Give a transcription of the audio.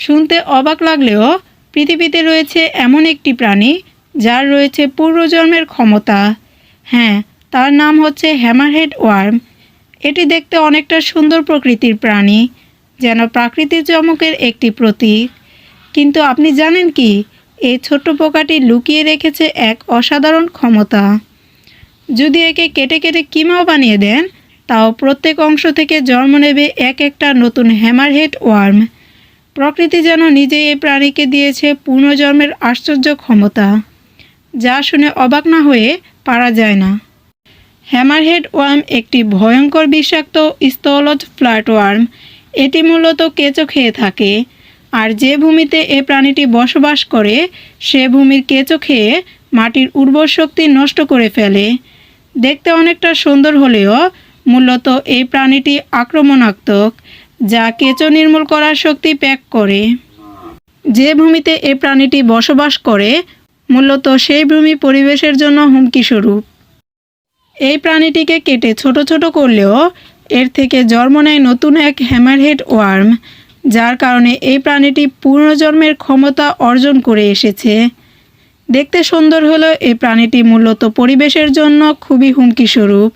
শুনতে অবাক লাগলেও পৃথিবীতে রয়েছে এমন একটি প্রাণী যার রয়েছে পূর্বজন্মের ক্ষমতা। হ্যাঁ, তার নাম হচ্ছে হ্যামারহেড ওয়ার্ম। এটি দেখতে অনেকটা সুন্দর প্রকৃতির প্রাণী, যেন প্রাকৃতিক চমকের একটি প্রতীক। কিন্তু আপনি জানেন কি, এই ছোট্ট পোকাটি লুকিয়ে রেখেছে এক অসাধারণ ক্ষমতা। যদি একে কেটে কেটে কিমাও বানিয়ে দেন, তাও প্রত্যেক অংশ থেকে জন্ম নেবে এক একটা নতুন হ্যামারহেড ওয়ার্ম। প্রকৃতি যেন নিজেই এই প্রাণীকে দিয়েছে পুনর্জন্মের আশ্চর্য ক্ষমতা, যা শুনে অবাক না হয়ে পারা যায় না। হ্যামারহেড ওয়ার্ম একটি ভয়ঙ্কর বিষাক্ত স্থলজ ফ্ল্যাটওয়ার্ম। এটি মূলত কেঁচো খেয়ে থাকে, আর যে ভূমিতে এই প্রাণীটি বসবাস করে সে ভূমির কেঁচো খেয়ে মাটির উর্বর শক্তি নষ্ট করে ফেলে। দেখতে অনেকটা সুন্দর হলেও মূলত এই প্রাণীটি আক্রমণাত্মক, যা কেঁচো নির্মূল করার শক্তি প্যাক করে। যে ভূমিতে এই প্রাণীটি বসবাস করে মূলত সেই ভূমি পরিবেশের জন্য হুমকি স্বরূপ। এই প্রাণীটিকে কেটে ছোট ছোট করলেও এর থেকে জন্ম নেয় নতুন এক হ্যামারহেড ওয়ার্ম, যার কারণে এই প্রাণীটি পুনর্জন্মের ক্ষমতা অর্জন করে এসেছে। দেখতে সুন্দর হলেও এই প্রাণীটি মূলত পরিবেশের জন্য খুবই হুমকি স্বরূপ।